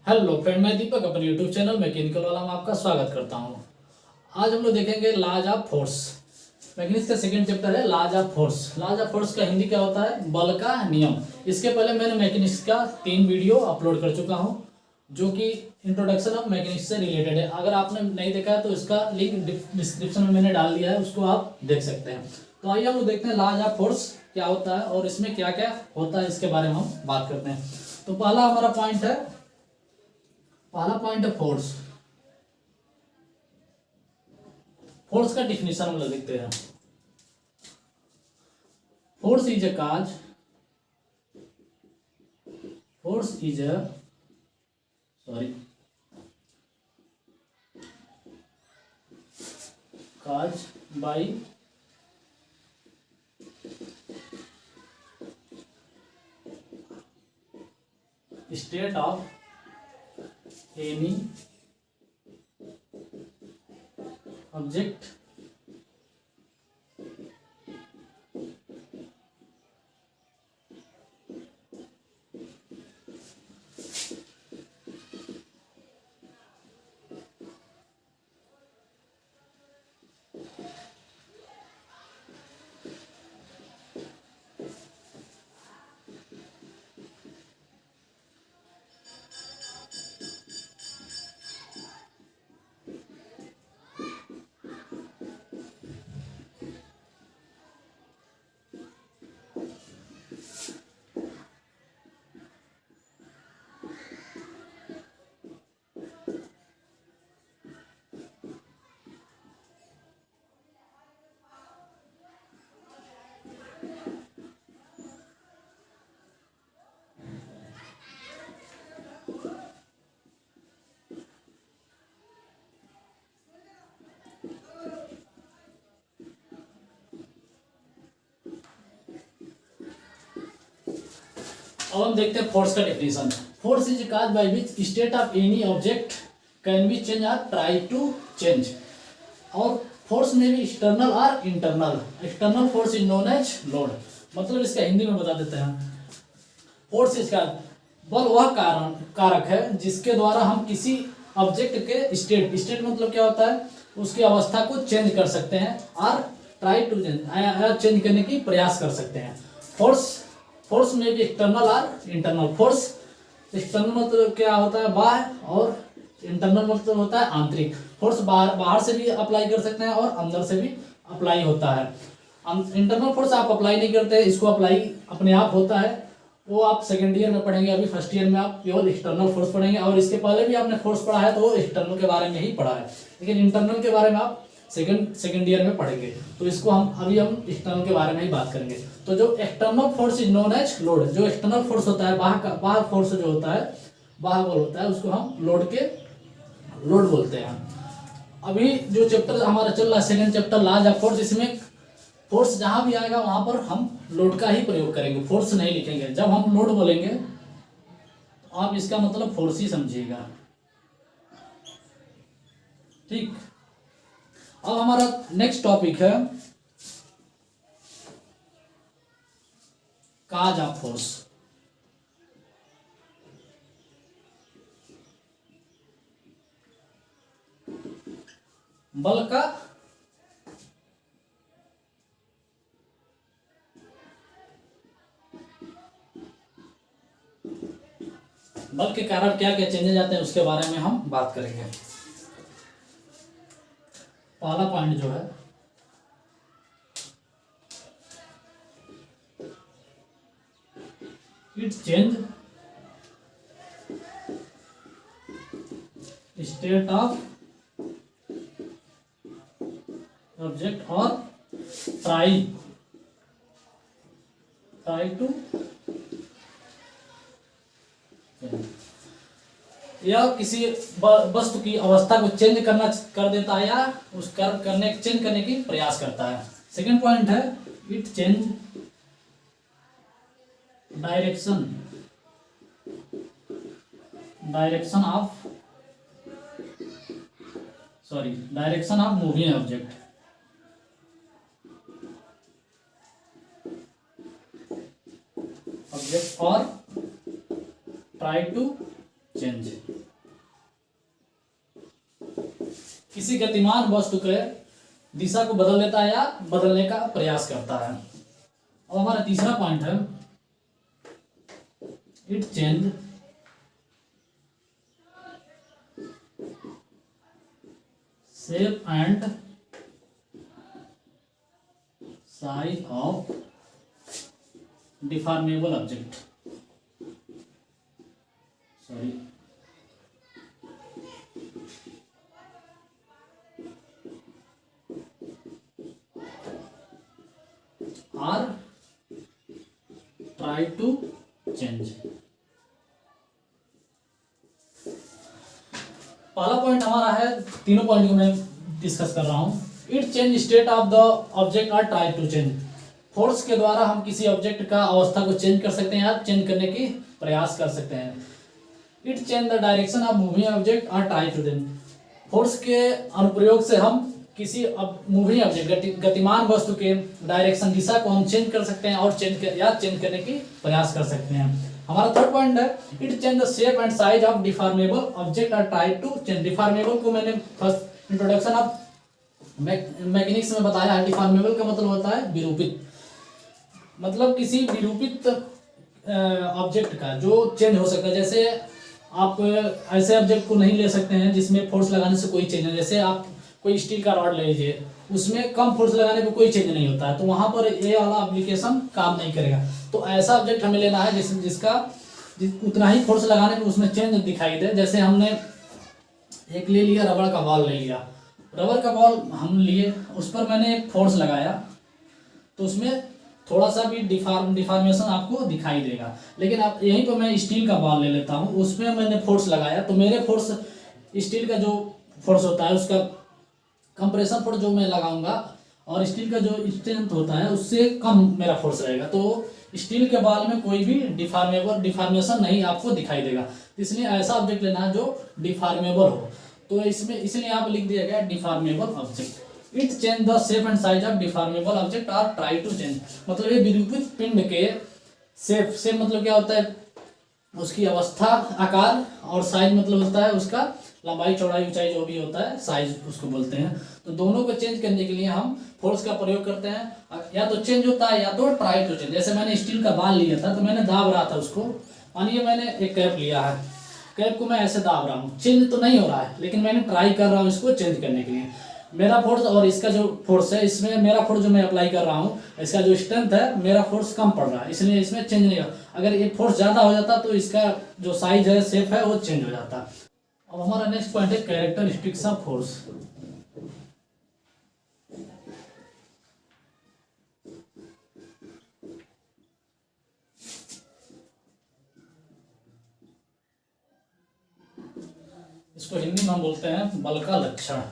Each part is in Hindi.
हेलो फ्रेंड, मैं दीपक अपने यूट्यूब चैनल मैकेनिकल वाला में आपका स्वागत करता हूँ। आज हम लोग देखेंगे लॉज ऑफ फोर्स। मैकेनिक्स का सेकंड चैप्टर है laws of force. Laws of force का हिंदी क्या होता है? बल का नियम। इसके पहले मैंने मैकेनिक्स का 3 वीडियो अपलोड कर चुका हूँ जो कि इंट्रोडक्शन ऑफ मैकेनिक्स से रिलेटेड है। अगर आपने नहीं देखा है तो इसका लिंक डिस्क्रिप्शन में मैंने डाल दिया है, उसको आप देख सकते हैं। तो आइए हम लोग देखते हैं लॉज ऑफ फोर्स क्या होता है और इसमें क्या क्या होता है, इसके बारे में हम बात करते हैं। तो पहला हमारा पॉइंट है फोर्स। फोर्स का डिफिनेशन हम लोग लिखते हैं। Force is a cause force is a sorry cause by state of any object अब हम देखते हैं फोर्स का definition. Force is cause by which state of any object can be change और ट्राई टू चेंज। और फोर्स में भी एक्सटर्नल और internal. External force is known as load. मतलब इसका हिंदी में बता देते हैं। फोर्स इसका बल वह कारक है जिसके द्वारा हम किसी ऑब्जेक्ट के स्टेट मतलब क्या होता है, उसकी अवस्था को चेंज कर सकते हैं और ट्राई टू चेंज करने की प्रयास कर सकते हैं। फोर्स में भी एक्सटर्नल और इंटरनल। फोर्स एक्सटर्नल मतलब क्या होता है, बाह्य, और इंटरनल मतलब होता है आंतरिक। फोर्स बाहर से भी अप्लाई कर सकते हैं और अंदर से भी अप्लाई होता है। इंटरनल फोर्स आप अप्लाई नहीं करते, इसको अप्लाई अपने आप होता है। वो आप सेकेंड ईयर में पढ़ेंगे। अभी फर्स्ट ईयर में आप केवल एक्सटर्नल फोर्स पढ़ेंगे, और इसके पहले भी आपने फोर्स पढ़ा है तो वो एक्सटर्नल के बारे में ही पढ़ा है, लेकिन इंटरनल के बारे में आप सेकेंड ईयर में पढ़ेंगे। तो इसको हम एक्सटर्नल के बारे में ही बात करेंगे। तो जो external force is known as load. जो एक्सटर्नल फोर्स होता है, बाह्य फोर्स जो होता है, बाह्य बल होता है, उसको हम लोड बोलते हैं। अभी जो चैप्टर हमारा चल रहा है second chapter laws of force, इसमें फोर्स जहां भी आएगा वहां पर हम लोड का ही प्रयोग करेंगे, फोर्स नहीं लिखेंगे। जब हम लोड बोलेंगे तो आप इसका मतलब फोर्स ही समझिएगा, ठीक। अब हमारा नेक्स्ट टॉपिक है काज ऑफ फोर्स। बल का बल के कारण क्या क्या चेंजेस आते हैं उसके बारे में हम बात करेंगे। पहला पॉइंट जो है it change state of object और ट्राई टू या किसी वस्तु की अवस्था को चेंज कर देता है, या चेंज करने की प्रयास करता है। सेकंड पॉइंट है it change direction of moving object. और ट्राई टू चेंज। किसी गतिमान वस्तु के दिशा को बदल देता है या बदलने का प्रयास करता है। अब हमारा तीसरा पॉइंट है it change shape and size of deformable object. Sorry, are try to change. पहला पॉइंट हमारा है, तीनों पॉइंट को मैं डिस्कस कर रहा हूं। It change state of the object और ट्राई टू चेंज। फोर्स के द्वारा हम किसी ऑब्जेक्ट का अवस्था को चेंज कर सकते हैं या चेंज करने की प्रयास कर सकते हैं। It change the direction of moving object और ट्राई टू चेंज। फोर्स के अनुप्रयोग से हम किसी मूविंग ऑब्जेक्ट गतिमान वस्तु के डायरेक्शन दिशा को हम चेंज कर सकते हैं और चेंज करने की प्रयास कर सकते हैं। हमारा थर्ड पॉइंट है it change the shape and size of deformable object और ट्राई टू चेंज। डिफॉर्मेबल को मैंने फर्स्ट इंट्रोडक्शन ऑफ मैकेनिक्स में बताया है। डिफॉर्मेबल का मतलब होता है विरूपित, मतलब किसी विरूपित ऑब्जेक्ट का जो चेंज हो सकता है। जैसे आप ऐसे ऑब्जेक्ट को नहीं ले सकते हैं जिसमें फोर्स लगाने से कोई चेंज नहीं। जैसे आप कोई स्टील का रॉड ले लीजिए, उसमें कम फोर्स लगाने पे कोई चेंज नहीं होता है, तो वहां पर ये वाला एप्लीकेशन काम नहीं करेगा। तो ऐसा ऑब्जेक्ट हमें लेना है जिसका उतना ही फोर्स लगाने पे उसमें चेंज दिखाई दे। जैसे हमने एक ले लिया, रबड़ का बॉल ले लिया, रबर का बॉल हम लिए, उस पर मैंने एक फोर्स लगाया तो उसमें थोड़ा सा भी डिफॉर्मेशन आपको दिखाई देगा। लेकिन अब यहीं पर मैं स्टील का बॉल ले लेता हूँ, उसमें मैंने फोर्स लगाया तो मेरे फोर्स, स्टील का जो फोर्स होता है उसका कंप्रेशन फोर्स जो मैं लगाऊंगा और स्टील का जो स्ट्रेंथ होता है उससे कम मेरा फोर्स रहेगा, तो स्टील के बॉल में कोई भी डिफॉर्मेशन नहीं आपको दिखाई देगा। इसलिए ऐसा ऑब्जेक्ट लेना है जो डिफॉर्मेबल हो। तो इसमें इसलिए यहाँ पर लिख दिया गया deformable object. It change the shape and size of deformable object और ट्राई टू चेंज। मतलब ये विरूपित पिंड के शेप मतलब क्या होता है, उसकी अवस्था, आकार, और साइज मतलब होता है उसका लंबाई, चौड़ाई, ऊंचाई, जो भी होता है साइज उसको बोलते हैं। तो दोनों को चेंज करने के लिए हम फोर्स का प्रयोग करते हैं। या तो चेंज होता है या तो ट्राई टू चेंज। जैसे मैंने स्टील का बाल लिया था तो मैंने दाब रहा था उसको, मानिए मैंने एक कैप लिया है, कैप को मैं ऐसे दाब रहा हूँ, चेंज तो नहीं हो रहा है लेकिन मैंने ट्राई कर रहा हूँ इसको चेंज करने के लिए। मेरा फोर्स और इसका जो फोर्स है, इसमें मेरा फोर्स जो मैं अप्लाई कर रहा हूँ, इसका जो स्ट्रेंथ है, मेरा फोर्स कम पड़ रहा है, इसलिए इसमें चेंज नहीं हो। अगर ये फोर्स ज़्यादा हो जाता तो इसका जो साइज है, शेप है, वो चेंज हो जाता। अब हमारा नेक्स्ट पॉइंट है कैरेक्टरिस्टिक्स ऑफ फोर्स। इसको हिंदी में हम बोलते हैं बल का लक्षण।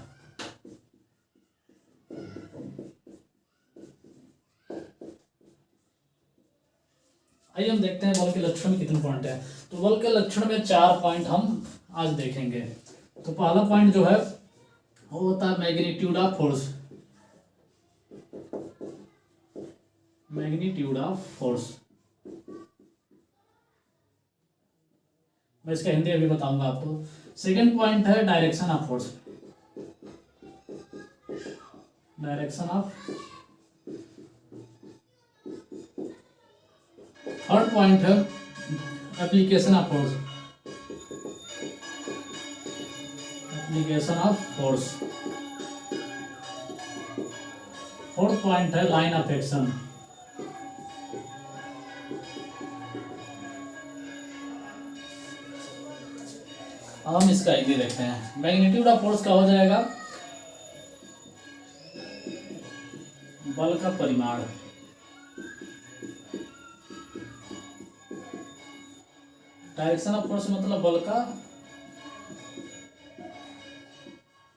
आइए हम देखते हैं बल के लक्षण में कितने पॉइंट है। तो बल के लक्षण में 4 पॉइंट हम आज देखेंगे। तो पहला पॉइंट जो है वो होता है magnitude of force. Magnitude of force, मैं इसका हिंदी अभी बताऊंगा आपको। सेकंड पॉइंट है direction of force. Direction of. Third point है application of force. Application of force. Fourth point है लाइन ऑफ एक्शन। अब हम इसका हिंदी देखते हैं। मैग्नीट्यूड ऑफ फोर्स का हो जाएगा बल का परिमाण। डायरेक्शन ऑफ फोर्स मतलब बल का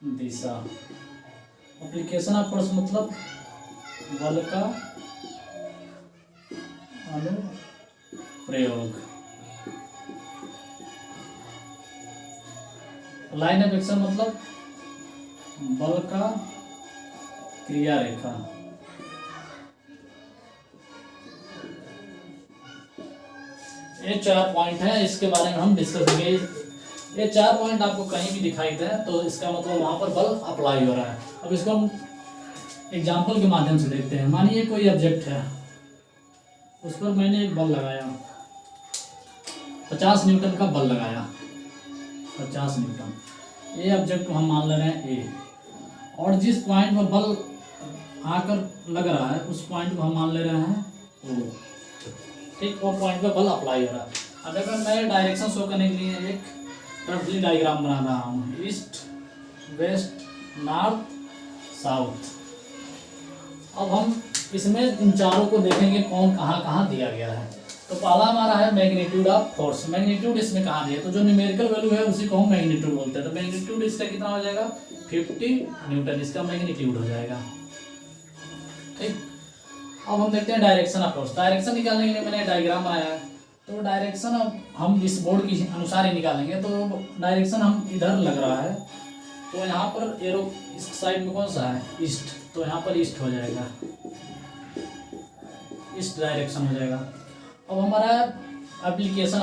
दिशा। एप्लीकेशन ऑफ फोर्स मतलब बल का अनुप्रयोग। लाइन ऑफ एक्शन मतलब बल का क्रिया रेखा। ये 4 पॉइंट हैं, इसके बारे में हम डिस्कस करेंगे। ये 4 पॉइंट आपको कहीं भी दिखाई दे तो इसका मतलब वहाँ पर बल अप्लाई हो रहा है। अब इसको हम एग्जाम्पल के माध्यम से देखते हैं। मानिए कोई ऑब्जेक्ट है, उस पर मैंने एक बल लगाया, 50 न्यूटन का बल लगाया, 50 न्यूटन। ये ऑब्जेक्ट को हम मान ले रहे हैं ए, और जिस पॉइंट पर बल आकर लग रहा है उस पॉइंट को हम मान ले रहे हैं ओ। ठीक, वो पॉइंट पे बल अप्लाई हो रहा है। अब अगर मैं डायरेक्शन शो करने के लिए एक रफली डायग्राम बना रहा हूँ, ईस्ट वेस्ट नॉर्थ साउथ। अब हम इसमें इन चारों को देखेंगे कौन कहाँ कहाँ दिया गया है। तो पहला हमारा है मैग्नीट्यूड ऑफ फोर्स। मैग्नीट्यूड इसमें कहाँ दिया, तो जो न्यूमेरिकल वैल्यू है उसी को हम मैग्नीट्यूड बोलते हैं। तो मैग्नीट्यूड इसका कितना हो जाएगा, 50 न्यूटन इसका मैग्नीट्यूड हो जाएगा। ठीक, अब हम देखते हैं डायरेक्शन ऑफ फोर्स। डायरेक्शन निकालने के लिए मैंने डायग्राम बनाया है, तो डायरेक्शन अब हम इस बोर्ड के अनुसार ही निकालेंगे। तो डायरेक्शन हम इधर लग रहा है, तो यहाँ पर एरो इस साइड में कौन सा है, ईस्ट, तो यहाँ पर ईस्ट हो जाएगा, ईस्ट डायरेक्शन हो जाएगा। अब हमारा एप्लीकेशन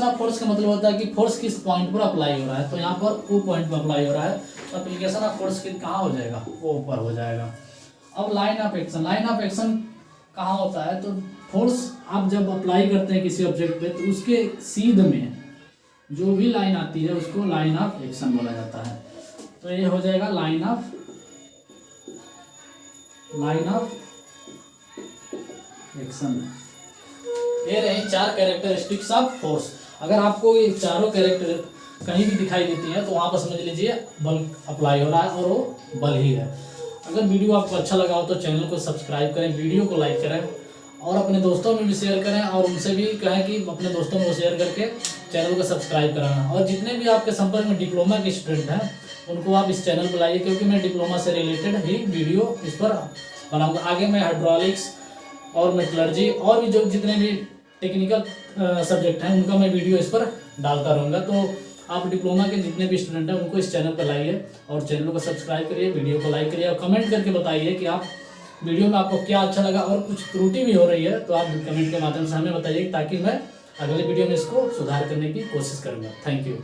ऑफ फोर्स का मतलब होता है कि फोर्स किस पॉइंट पर अप्लाई हो रहा है। तो यहाँ पर ओ पॉइंट पर अप्लाई हो रहा है, तो एप्लीकेशन ऑफ फोर्स कहाँ हो जाएगा, ओ पर हो जाएगा। अब line of action, line of action कहाँ होता है, तो फोर्स आप जब अप्लाई करते हैं किसी ऑब्जेक्ट पे तो उसके सीध में जो भी लाइन आती है उसको लाइन ऑफ एक्शन बोला जाता है। तो ये हो जाएगा लाइन ऑफ एक्शन। ये रही 4 कैरेक्टरिस्टिक्स ऑफ फोर्स। अगर आपको ये चारों कैरेक्टर कहीं भी दिखाई देती हैं तो वहाँ पर समझ लीजिए बल अप्लाई हो रहा है और वो बल ही है। अगर वीडियो आपको अच्छा लगा हो तो चैनल को सब्सक्राइब करें, वीडियो को लाइक करें और अपने दोस्तों में भी शेयर करें, और उनसे भी कहें कि अपने दोस्तों में शेयर करके चैनल को सब्सक्राइब कराना। और जितने भी आपके संपर्क में डिप्लोमा के स्टूडेंट हैं उनको आप इस चैनल पर लाइए, क्योंकि मैं डिप्लोमा से रिलेटेड ही वीडियो इस पर बनाऊँगा। आगे मैं हाइड्रोलिक्स और मेटलर्जी और भी जो जितने भी टेक्निकल सब्जेक्ट हैं उनका मैं वीडियो इस पर डालता रहूँगा। तो आप डिप्लोमा के जितने भी स्टूडेंट हैं उनको इस चैनल पर लाइए और चैनल को सब्सक्राइब करिए, वीडियो को लाइक करिए और कमेंट करके बताइए कि आप वीडियो में आपको क्या अच्छा लगा। और कुछ त्रुटि भी हो रही है तो आप कमेंट के माध्यम से हमें बताइए, ताकि मैं अगले वीडियो में इसको सुधार करने की कोशिश करूँगा। Thank you.